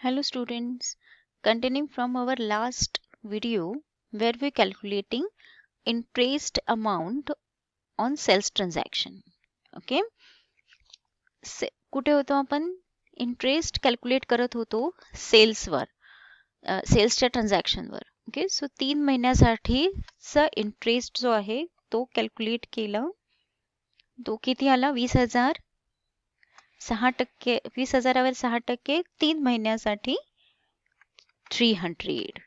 Hello students, continuing from our last video where we calculating interest amount on sales transaction. Okay, कुठे होतो आपण interest calculate करत होतो सेल्सवर सेल्सच्या ट्रान्झॅक्शनवर. ओके, सो 3 महिन्यासाठीचा इंटरेस्ट जो आहे तो कॅल्क्युलेट केला. तो किती आला? 20,000. 6%, 20,000वर 6%, 3 महिन्यासाठी 300.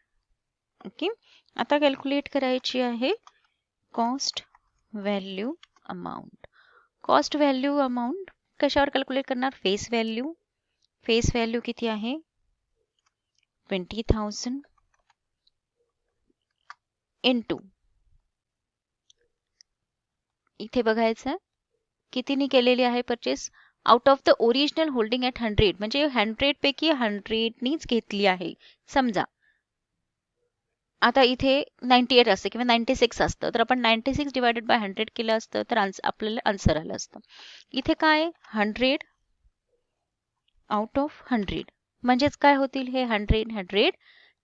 ओके, आता कॅल्क्युलेट करायची आहे cost value amount. Cost value amount कशावर कॅल्क्युलेट करणार? Face value. फेस व्हॅल्यू किती आहे? 20,000 इंटू इथे बघायचं कितीनी केलेली आहे purchase. Out of the original holding at 100, म्हणजे 100 पैकी 100नीच घेतली आहे. समजा आता इथे 98 असते किंवा 96 असतं, तर आपण 96 डिवायडेड बाय 100 केलं असतं तर आपल्याला आन्सर आलं असतं. इथे काय 100 आउट ऑफ 100 म्हणजेच काय होतील? हे 100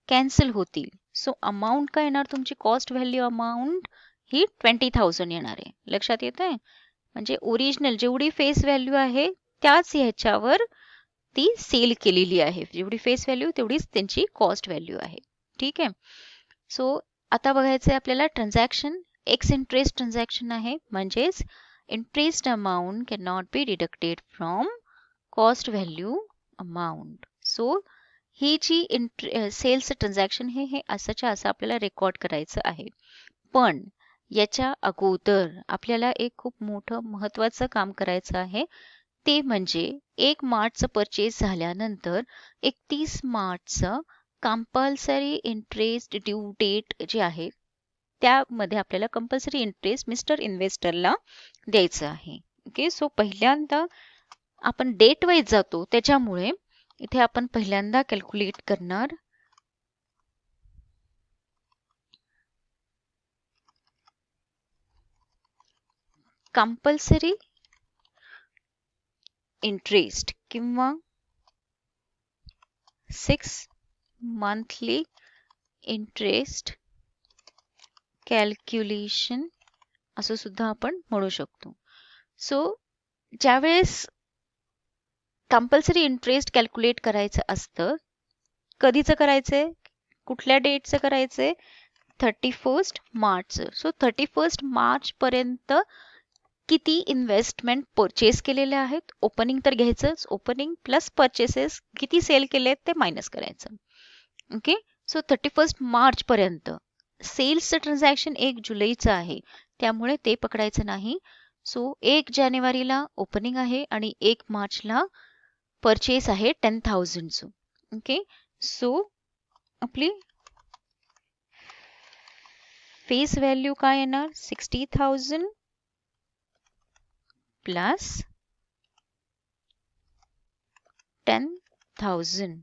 कॅन्सल होतील. सो अमाऊंट काय येणार तुमची? कॉस्ट व्हॅल्यू अमाऊंट ही 20,000 येणार आहे. लक्षात येत आहे? म्हणजे ओरिजिनल जेवढी फेस व्हॅल्यू आहे त्याच ह्याच्यावर ती सेल केलेली आहे. जेवढी फेस व्हॅल्यू तेवढीच त्यांची कॉस्ट व्हॅल्यू आहे. ठीक आहे. सो आता बघायचं आहे आपल्याला ट्रान्झॅक्शन एक्स इंटरेस्ट ट्रान्झॅक्शन आहे, म्हणजेच interest amount can not be deducted from cost value amount. So ही जी सेल्स ट्रान्झॅक्शन हे असंच्या असं आपल्याला रेकॉर्ड करायचं आहे. पण याच्या अगोदर आपल्याला एक खूप मोठं महत्वाचं काम करायचं आहे. ते म्हणजे 1 मार्चचं परचेस झाल्यानंतर 31 मार्चचं कंपल्सरी इंटरेस्ट ड्यू डेट जे आहे त्यामध्ये आपल्याला कंपल्सरी इंटरेस्ट मिस्टर इन्व्हेस्टरला द्यायचं आहे. ओके, सो पहिल्यांदा आपण डेट वाईज जातो, त्याच्यामुळे इथे आपण पहिल्यांदा कॅल्क्युलेट करणार कंपल्सरी इंटरेस्ट किंवा 6 मंथली इंटरेस्ट कॅल्क्युलेशन असं सुद्धा आपण म्हणू शकतो. सो ज्यावेळेस कंपल्सरी इंटरेस्ट कॅल्क्युलेट करायचं असतं, कधीचं करायचंय? कुठल्या डेटचं करायचंय? 31 मार्चचं. सो 31 मार्च पर्यंत किती इन्व्हेस्टमेंट परचेस केलेले आहेत? ओपनिंग तर घ्यायचंच, ओपनिंग प्लस परचेसेस किती सेल केले ते मायनस करायचं. ओके, सो 31 मार्च पर्यंत. सेल्सचं ट्रान्झॅक्शन 1 जुलैचं आहे, त्यामुळे ते पकडायचं नाही. सो 1 जानेवारीला ओपनिंग आहे आणि 1 मार्चला परचेस आहे 10,000चं. ओके, सो आपली फेस व्हॅल्यू काय येणार? 60,000 प्लस 10,000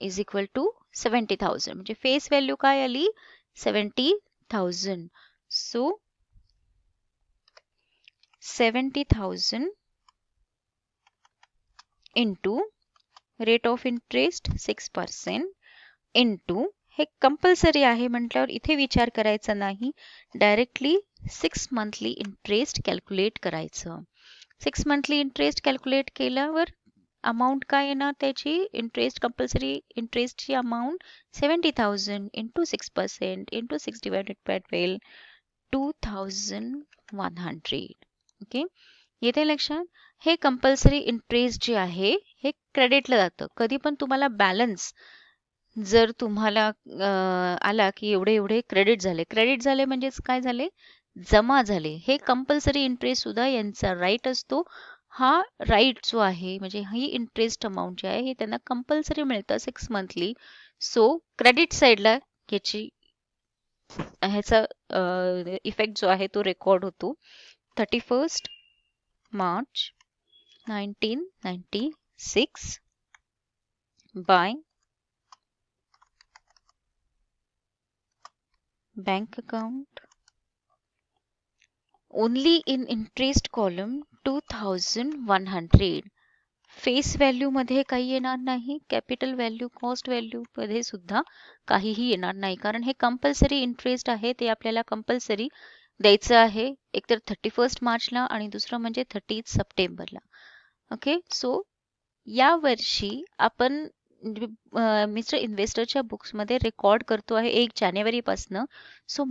इज इक्वल टू 70,000. म्हणजे फेस व्हॅल्यू काय आली? 70,000. So 70,000 into rate of interest 6% into हे कंपल्सरी आहे म्हटल्यावर इथे विचार करायचा नाही, डायरेक्टली 6 मंथली इंटरेस्ट कॅल्क्युलेट करायचं. 6 मंथली इंटरेस्ट कॅल्क्युलेट केल्यावर अमाऊंट काय येणार त्याची? इंटरेस्ट कंपल्सरी इंटरेस्टची amount 70,000 into 6% into 6 divided by 12 2,100. Okay, येते लक्षात? हे कंपल्सरी इंटरेस्ट जे आहे हे क्रेडिटला जातं. कधी पण तुम्हाला बॅलन्स जर तुम्हाला आला की एवढे एवढे क्रेडिट झाले म्हणजेच काय झाले? जमा झाले. हे कंपल्सरी इंटरेस्ट सुद्धा यांचा राईट असतो. हा राईट जो आहे म्हणजे ही इंटरेस्ट अमाऊंट जी आहे हे त्यांना कंपल्सरी मिळतं 6 मंथली. सो क्रेडिट साईडला ह्याचा इफेक्ट जो आहे तो रेकॉर्ड होतो. 31 March 1996 by bank account only in interest column 2,100 face value मध्ये काही येणार नाही, कॅपिटल व्हॅल्यू, कॉस्ट व्हॅल्यू मध्ये सुद्धा काहीही येणार नाही, कारण हे कंपल्सरी इंटरेस्ट आहे, ते आपल्याला कंपल्सरी द्यायचं आहे, एकतर 31 मार्चला आणि दुसरं म्हणजे 30 सप्टेंबरला. ओके, सो या वर्षी आपण मिस्टर इन्व्हेस्टरच्या बुक्समध्ये रेकॉर्ड करतो आहे 1 जानेवारीपासनं. सो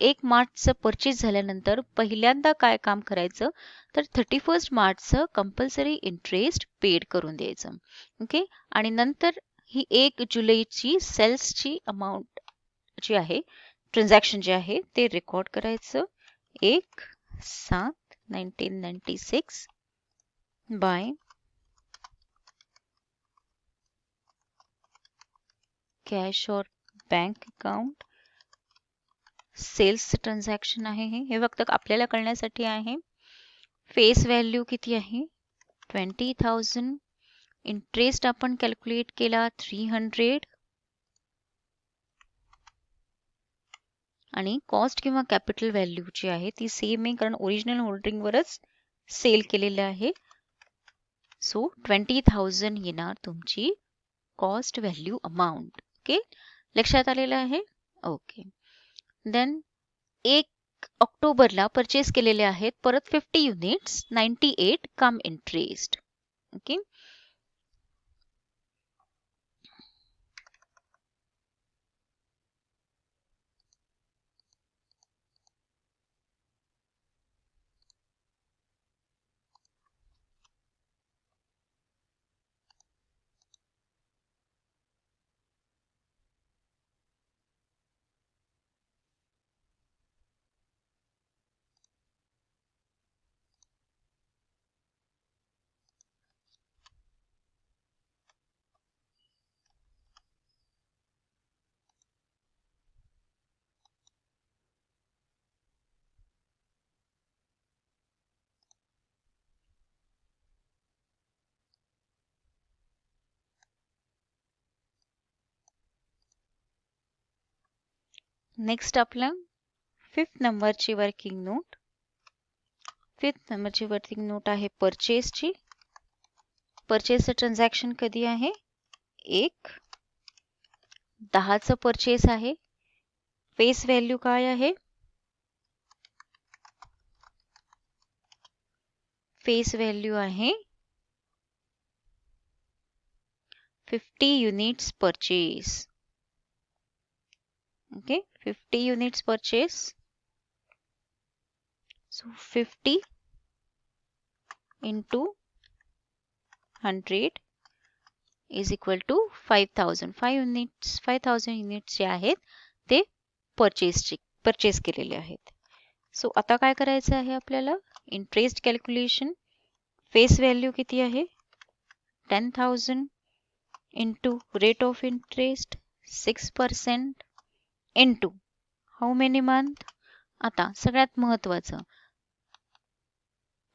1 मार्चचं परचेस झाल्यानंतर पहिल्यांदा काय काम करायचं, तर 31 मार्चचं कंपल्सरी इंटरेस्ट पेड करून द्यायचं. ओके, आणि नंतर ही 1 जुलैची सेल्सची अमाऊंट जी आहे, ट्रान्झॅक्शन जे आहे ते रेकॉर्ड करायचं 1/7/1996 बाय कॅश और बँक अकाउंट. सेल्स ट्रान्झॅक्शन आहे हे फक्त आपल्याला कळण्यासाठी आहे. फेस व्हॅल्यू किती आहे, 20,000. इंटरेस्ट आपण कॅल्क्युलेट केला 300, आणि कॉस्ट किंवा कॅपिटल व्हॅल्यू जी आहे ती सेम आहे, कारण ओरिजिनल होल्डिंगवरच सेल केलेलं आहे. सो 20,000 येणार तुमची कॉस्ट व्हॅल्यू अमाऊंट. ओके, लक्षात आलेलं आहे. ओके, देन 1 ऑक्टोबरला परचेस केलेले आहेत परत 50 युनिट्स, 98 कम इंटरेस्ट. ओके, नेक्स्ट आपलं 5th नंबरची वर्किंग नोट. 5th नंबरची वर्किंग नोट आहे परचेसची. परचेसचं ट्रान्झॅक्शन कधी आहे, 1/10चं परचेस आहे. फेस व्हॅल्यू काय आहे, फेस व्हॅल्यू आहे 50 units purchase. Okay, 50 units purchase. So 50 into 100 is equal to 5,000. 5,000 units जे आहेत ते परचेस केलेले आहेत. सो आता काय करायचं आहे आपल्याला, इंटरेस्ट कॅल्क्युलेशन. फेस व्हॅल्यू किती आहे, 10,000 into rate of interest 6% into how many month. आता सगळ्यात महत्वाचं,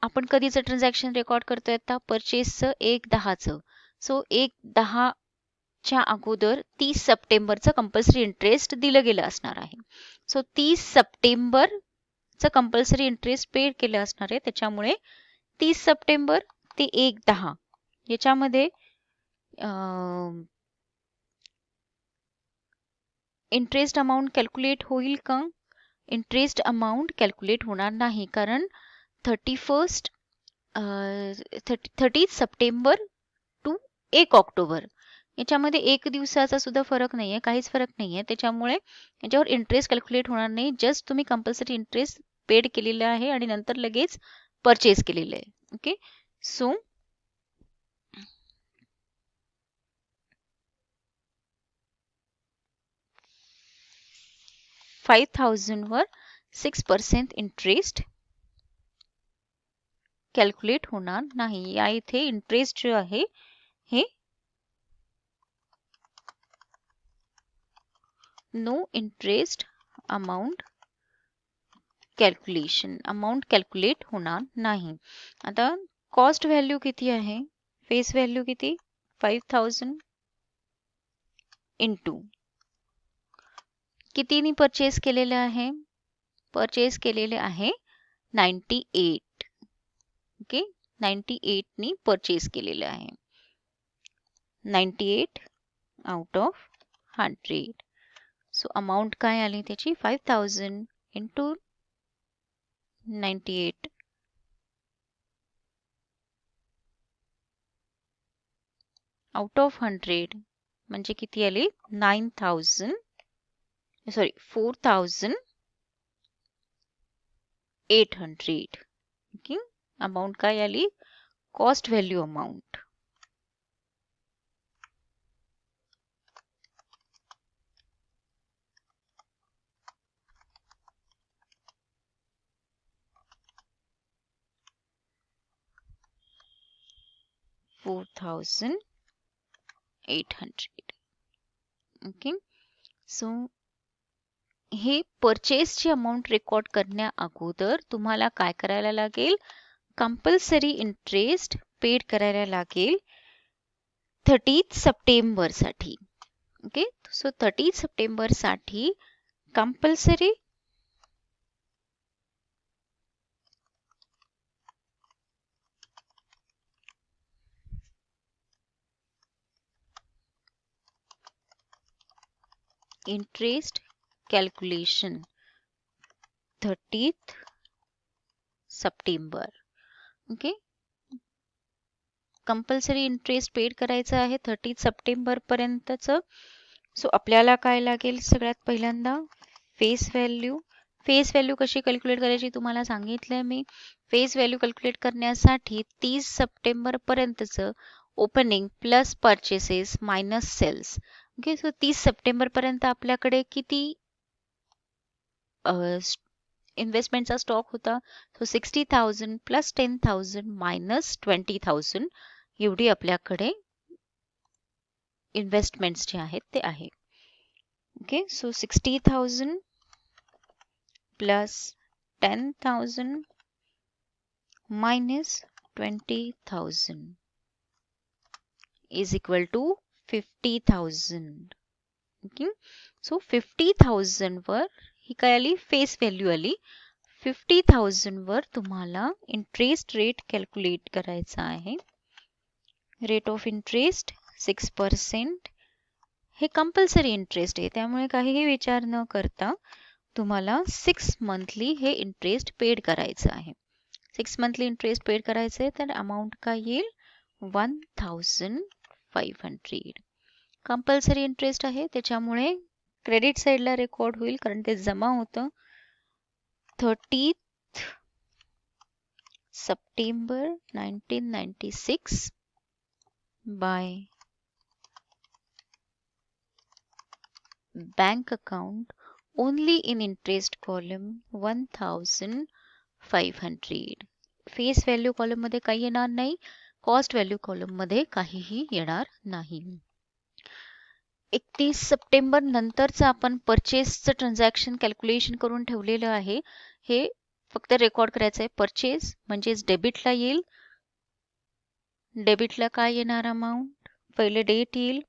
आपण कधीचं ट्रान्झॅक्शन रेकॉर्ड करतोय आता, परचेसचं 1/10चं. सो 1/10च्या अगोदर 30 सप्टेंबरचं कंपल्सरी इंटरेस्ट दिलं गेलं असणार आहे. सो 30 सप्टेंबरचं कंपल्सरी इंटरेस्ट पेड केलं असणार आहे, त्याच्यामुळे 30 सप्टेंबर ते 1/10 याच्यामध्ये इंटरेस्ट अमाऊंट कॅल्क्युलेट होईल का, इंटरेस्ट अमाऊंट कॅल्क्युलेट होणार नाही, कारण 30 सप्टेंबर टू 1 ऑक्टोबर याच्यामध्ये 1 दिवसाचा सुद्धा फरक नाहीये, काहीच फरक नाहीये, त्याच्यामुळे याच्यावर इंटरेस्ट कॅल्क्युलेट होणार नाही. जस्ट तुम्ही कंपल्सरी इंटरेस्ट पेड केलेलं आहे आणि नंतर लगेच परचेस केलेलं आहे. ओके, सो 5,000 वर 6% इंटरेस्ट कॅल्क्युलेट होणार नाही. या इथे इंटरेस्ट जो आहे हे नो इंटरेस्ट अमाऊंट कॅल्क्युलेट होणार नाही. आता कॉस्ट व्हॅल्यू किती आहे, फेस व्हॅल्यू किती, 5,000 इंटू कितीनी परचेस केलेलं आहे, परचेस केलेले आहे 98. ओके, 98 नी परचेस केलेलं आहे. 98 आउट ऑफ 100. सो अमाऊंट काय आली त्याची 5000 इंटू 98 आउट ऑफ 100 म्हणजे किती आली 9000 सॉरी 4800. ओके, अमाऊंट काय आली cost value amount. $4,800. Okay, so हे परचेसची अमाऊंट रेकॉर्ड करण्या अगोदर तुम्हाला काय करायला लागेल, कंपल्सरी इंटरेस्ट पेड करायला लागेल 30 सप्टेंबर साठी. ओके, सो 30 सप्टेंबर साठी compulsory interest calculation 30th September. Okay, compulsory interest paid करायचं आहे 30 सप्टेंबर पर्यंतचं. सो आपल्याला काय लागेल, सगळ्यात पहिल्यांदा फेस व्हॅल्यू. फेस व्हॅल्यू कशी कॅल्क्युलेट करायची तुम्हाला सांगितलंय मी. फेस व्हॅल्यू कॅल्क्युलेट करण्यासाठी 30 सप्टेंबर पर्यंतचं opening plus purchases minus sales. Okay, so 30 September पर्यंत आपल्याकडे किती इन्व्हेस्टमेंटचा स्टॉक होता, तो 60,000 प्लस 10,000 मायनस 20,000 एवढी आपल्याकडे इन्व्हेस्टमेंट्स जे आहेत ते आहे. Okay, so 60,000 plus 10,000 minus 20,000 is equal to 50,000. Okay, so 50,000 वर ही काय आली फेस व्हॅल्यू आली. 50,000 वर तुम्हाला इंटरेस्ट रेट कॅल्क्युलेट करायचा आहे. Rate of interest 6%. हे कंपल्सरी इंटरेस्ट आहे, त्यामुळे काहीही विचार न करता तुम्हाला 6 मंथली हे इंटरेस्ट पेड करायचं आहे. 6 मंथली इंटरेस्ट पेड करायचं आहे, तर अमाऊंट काय येईल 1,500. कंपल्सरी इंटरेस्ट आहे त्याच्यामुळे क्रेडिट साईडला रेकॉर्ड होईल, कारण ते जमा होतं 30th September 1996 by bank account only in interest column 1,500. Face value column मध्ये काही येणार नाही, कॉस्ट व्हॅल्यू कॉलम मध्ये काहीही येणार नाही. 31 सप्टेंबर नंतरचं आपण परचेसचं ट्रान्झॅक्शन कॅल्क्युलेशन करून ठेवलेलं आहे. हे फक्त रेकॉर्ड करायचं आहे. परचेस म्हणजेच डेबिटला येईल. डेबिटला काय येणार अमाऊंट, पहिले डेट येईल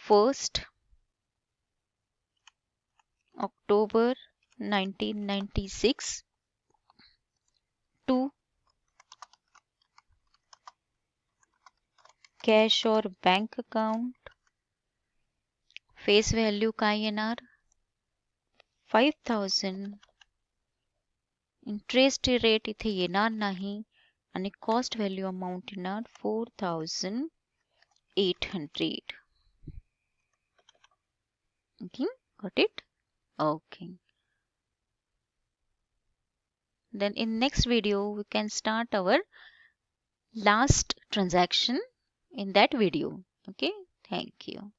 1 ऑक्टोबर 1996 टू कॅश और बँक अकाउंट. फेस व्हॅल्यू काय येणार 5,000. इंटरेस्ट रेट इथे येणार नाही आणि कॉस्ट व्हॅल्यू अमाऊंट येणार 4,800. Okay, got it? Okay. Then in next video we can start our last transaction in that video. Okay, thank you.